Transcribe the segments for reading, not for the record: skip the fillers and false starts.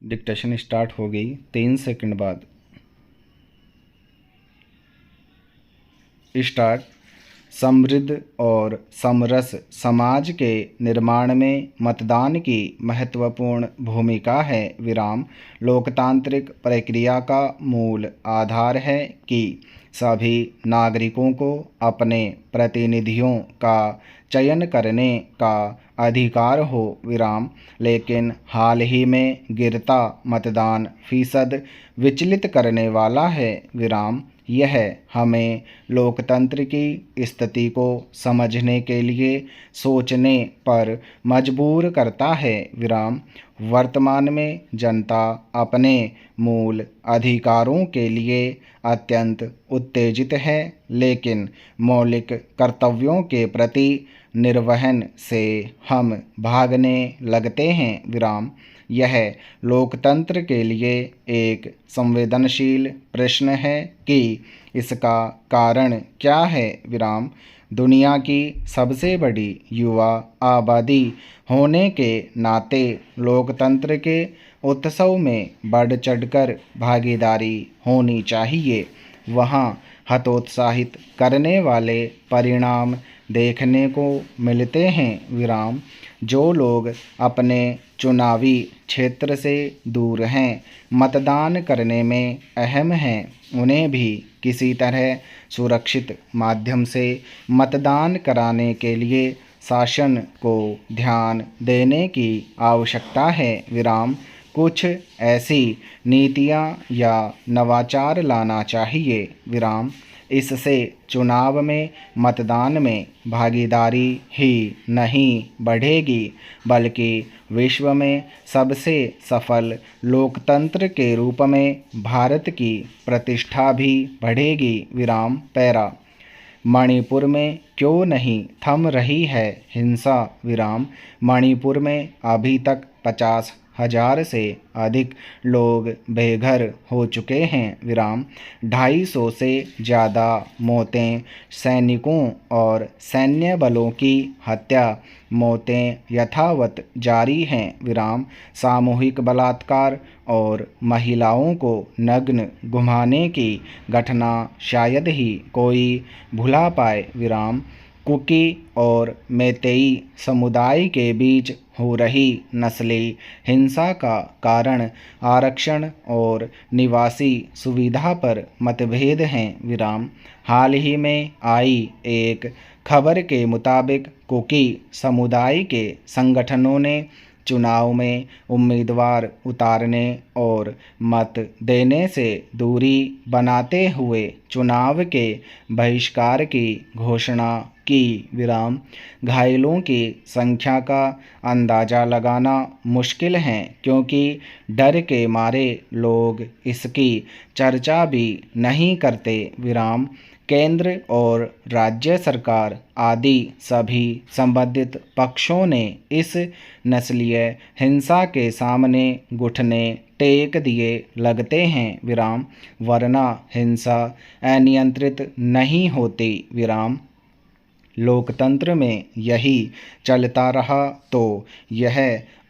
Dictation start हो गई 3 second बाद। स्टार्ट। समृद्ध और समरस समाज के निर्माण में मतदान की महत्वपूर्ण भूमिका है। विराम। लोकतांत्रिक प्रक्रिया का मूल आधार है कि सभी नागरिकों को अपने प्रतिनिधियों का चयन करने का अधिकार हो। विराम। लेकिन हाल ही में गिरता मतदान फीसद विचलित करने वाला है। विराम। यह हमें लोकतंत्र की स्थिति को समझने के लिए सोचने पर मजबूर करता है। विराम। वर्तमान में जनता अपने मूल अधिकारों के लिए अत्यंत उत्तेजित है, लेकिन मौलिक कर्तव्यों के प्रति निर्वहन से हम भागने लगते हैं। विराम। यह लोकतंत्र के लिए एक संवेदनशील प्रश्न है कि इसका कारण क्या है। विराम। दुनिया की सबसे बड़ी युवा आबादी होने के नाते लोकतंत्र के उत्सव में बढ़ चढ़कर भागीदारी होनी चाहिए। वहाँ हतोत्साहित करने वाले परिणाम देखने को मिलते हैं। विराम। जो लोग अपने चुनावी क्षेत्र से दूर हैं, मतदान करने में अहम हैं, उन्हें भी किसी तरह सुरक्षित माध्यम से मतदान कराने के लिए शासन को ध्यान देने की आवश्यकता है। विराम। कुछ ऐसी नीतियाँ या नवाचार लाना चाहिए। विराम। इससे चुनाव में मतदान में भागीदारी ही नहीं बढ़ेगी, बल्कि विश्व में सबसे सफल लोकतंत्र के रूप में भारत की प्रतिष्ठा भी बढ़ेगी। विराम। पैरा। मणिपुर में क्यों नहीं थम रही है हिंसा। विराम। मणिपुर में अभी तक 50,000 से अधिक लोग बेघर हो चुके हैं। विराम। 250 से ज़्यादा मौतें सैनिकों और सैन्य बलों की हत्या मौतें यथावत जारी हैं। विराम। सामूहिक बलात्कार और महिलाओं को नग्न घुमाने की घटना शायद ही कोई भुला पाए। विराम। कुकी और मेतेई समुदाय के बीच हो रही नस्ली हिंसा का कारण आरक्षण और निवासी सुविधा पर मतभेद हैं। विराम। हाल ही में आई एक खबर के मुताबिक कुकी समुदाय के संगठनों ने चुनाव में उम्मीदवार उतारने और मत देने से दूरी बनाते हुए चुनाव के बहिष्कार की घोषणा की। विराम। घायलों की संख्या का अंदाज़ा लगाना मुश्किल है, क्योंकि डर के मारे लोग इसकी चर्चा भी नहीं करते। विराम। केंद्र और राज्य सरकार आदि सभी संबंधित पक्षों ने इस नस्लीय हिंसा के सामने घुटने टेक दिए लगते हैं। विराम। वरना हिंसा अनियंत्रित नहीं होती। विराम। लोकतंत्र में यही चलता रहा तो यह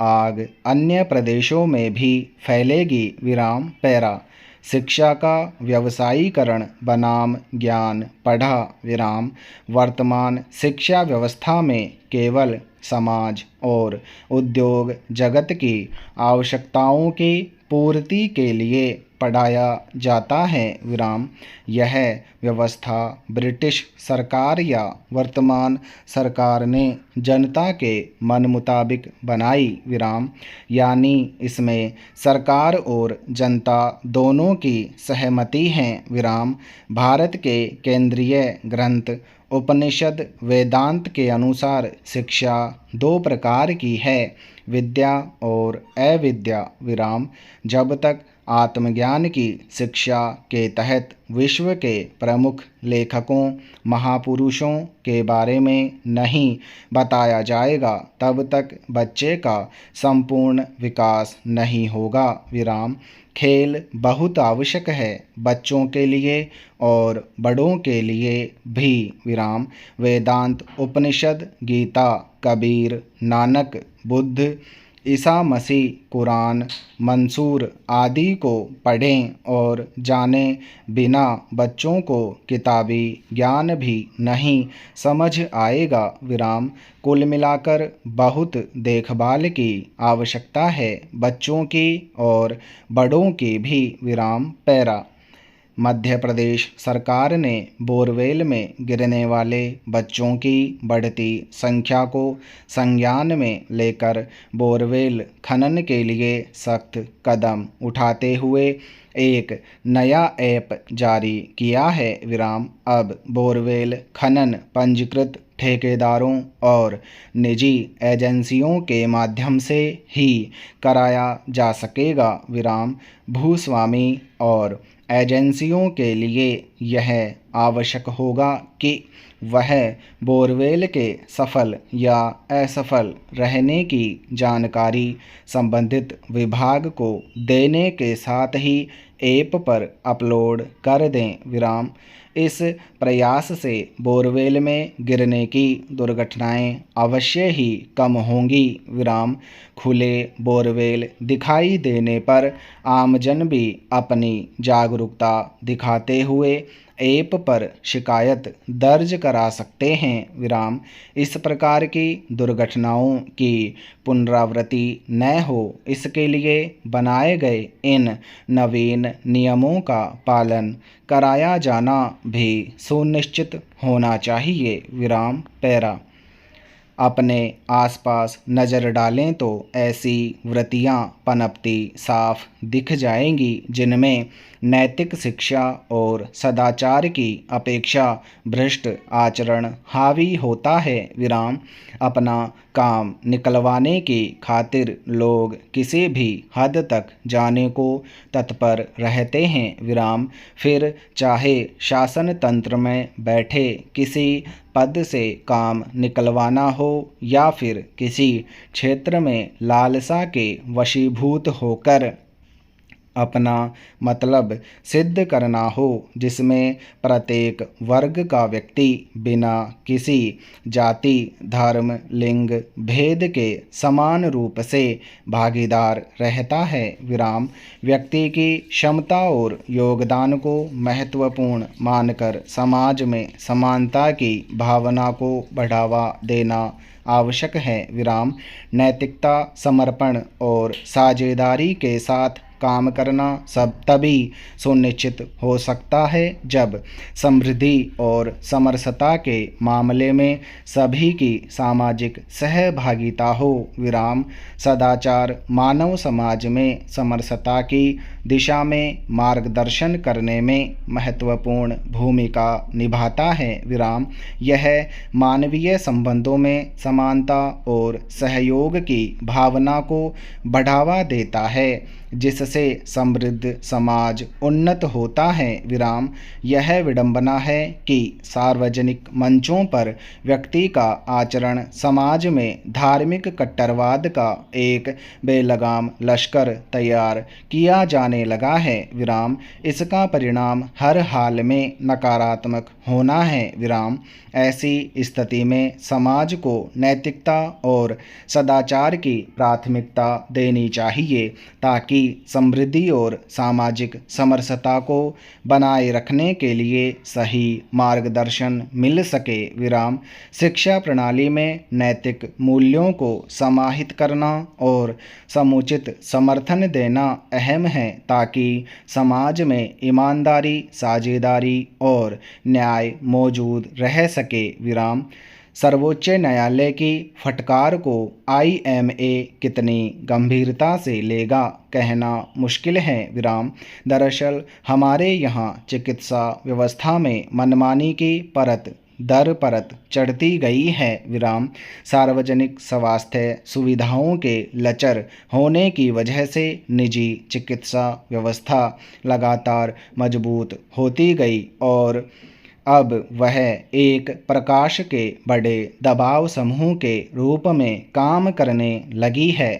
आग अन्य प्रदेशों में भी फैलेगी। विराम। पैरा। शिक्षा का व्यवसायीकरण बनाम ज्ञान पढ़ा। विराम। वर्तमान शिक्षा व्यवस्था में केवल समाज और उद्योग जगत की आवश्यकताओं की पूर्ति के लिए पढ़ाया जाता है। विराम। यह व्यवस्था ब्रिटिश सरकार या वर्तमान सरकार ने जनता के मन मुताबिक बनाई। विराम। यानी इसमें सरकार और जनता दोनों की सहमति है। विराम। भारत के केंद्रीय ग्रंथ उपनिषद वेदांत के अनुसार शिक्षा 2 प्रकार की है, विद्या और अविद्या। विराम। जब तक आत्मज्ञान की शिक्षा के तहत विश्व के प्रमुख लेखकों महापुरुषों के बारे में नहीं बताया जाएगा, तब तक बच्चे का संपूर्ण विकास नहीं होगा। विराम। खेल बहुत आवश्यक है, बच्चों के लिए और बड़ों के लिए भी। विराम। वेदांत उपनिषद, गीता, कबीर, नानक, बुद्ध, ईसा मसीह, कुरान, मंसूर आदि को पढ़ें और जानें। बिना बच्चों को किताबी ज्ञान भी नहीं समझ आएगा। कुल मिलाकर बहुत देखभाल की आवश्यकता है, बच्चों की और बड़ों की भी। पैरा मध्य प्रदेश सरकार ने बोरवेल में गिरने वाले बच्चों की बढ़ती संख्या को संज्ञान में लेकर बोरवेल खनन के लिए सख्त कदम उठाते हुए एक नया ऐप जारी किया है। अब बोरवेल खनन पंजीकृत ठेकेदारों और निजी एजेंसियों के माध्यम से ही कराया जा सकेगा। भूस्वामी और एजेंसियों के लिए यह आवश्यक होगा कि वह बोरवेल के सफल या असफल रहने की जानकारी संबंधित विभाग को देने के साथ ही ऐप पर अपलोड कर दें। इस प्रयास से बोरवेल में गिरने की दुर्घटनाएं अवश्य ही कम होंगी। खुले बोरवेल दिखाई देने पर आमजन भी अपनी जागरूकता दिखाते हुए ऐप पर शिकायत दर्ज करा सकते हैं। इस प्रकार की दुर्घटनाओं की पुनरावृत्ति न हो, इसके लिए बनाए गए इन नवीन नियमों का पालन कराया जाना भी सुनिश्चित होना चाहिए। पैरा अपने आसपास नज़र डालें तो ऐसी वृत्तियाँ पनपती साफ दिख जाएंगी जिनमें नैतिक शिक्षा और सदाचार की अपेक्षा भ्रष्ट आचरण हावी होता है। अपना काम निकलवाने की खातिर लोग किसी भी हद तक जाने को तत्पर रहते हैं। फिर चाहे शासन तंत्र में बैठे किसी पद से काम निकलवाना हो या फिर किसी क्षेत्र में लालसा के वशीभूत होकर अपना मतलब सिद्ध करना हो, जिसमें प्रत्येक वर्ग का व्यक्ति बिना किसी जाति, धर्म, लिंग भेद के समान रूप से भागीदार रहता है। व्यक्ति की क्षमता और योगदान को महत्वपूर्ण मानकर समाज में समानता की भावना को बढ़ावा देना आवश्यक है। नैतिकता, समर्पण और साझेदारी के साथ काम करना सब तभी सुनिश्चित हो सकता है जब समृद्धि और समरसता के मामले में सभी की सामाजिक सहभागिता हो। सदाचार मानव समाज में समरसता की दिशा में मार्गदर्शन करने में महत्वपूर्ण भूमिका निभाता है। यह मानवीय संबंधों में समानता और सहयोग की भावना को बढ़ावा देता है, जिससे समृद्ध समाज उन्नत होता है। यह विडंबना है कि सार्वजनिक मंचों पर व्यक्ति का आचरण समाज में धार्मिक कट्टरवाद का एक बेलगाम लश्कर तैयार किया जाने लगा है। इसका परिणाम हर हाल में नकारात्मक होना है। ऐसी स्थिति में समाज को नैतिकता और सदाचार की प्राथमिकता देनी चाहिए ताकि समृद्धि और सामाजिक समरसता को बनाए रखने के लिए सही मार्गदर्शन मिल सके। शिक्षा प्रणाली में नैतिक मूल्यों को समाहित करना और समुचित समर्थन देना अहम है ताकि समाज में ईमानदारी, साझेदारी और न्याय मौजूद रह सके। सर्वोच्च न्यायालय की फटकार को IMA कितनी गंभीरता से लेगा, कहना मुश्किल है। दरअसल हमारे यहाँ चिकित्सा व्यवस्था में मनमानी की परत दर परत चढ़ती गई है। सार्वजनिक स्वास्थ्य सुविधाओं के लचर होने की वजह से निजी चिकित्सा व्यवस्था लगातार मजबूत होती गई और अब वह एक प्रकाश के बड़े दबाव समूह के रूप में काम करने लगी है।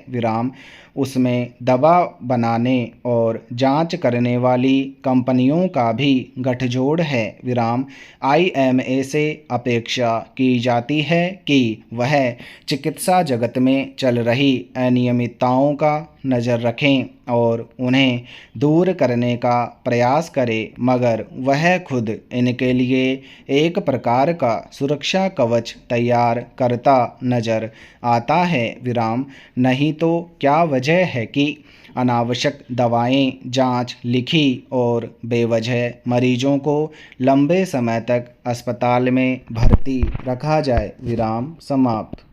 उसमें दवा बनाने और जांच करने वाली कंपनियों का भी गठजोड़ है। IMA से अपेक्षा की जाती है कि वह चिकित्सा जगत में चल रही अनियमितताओं का नज़र रखें और उन्हें दूर करने का प्रयास करें, मगर वह खुद इनके लिए एक प्रकार का सुरक्षा कवच तैयार करता नज़र आता है। नहीं तो क्या वजह है कि अनावश्यक दवाएं, जांच लिखी और बेवजह मरीजों को लंबे समय तक अस्पताल में भर्ती रखा जाए। समाप्त।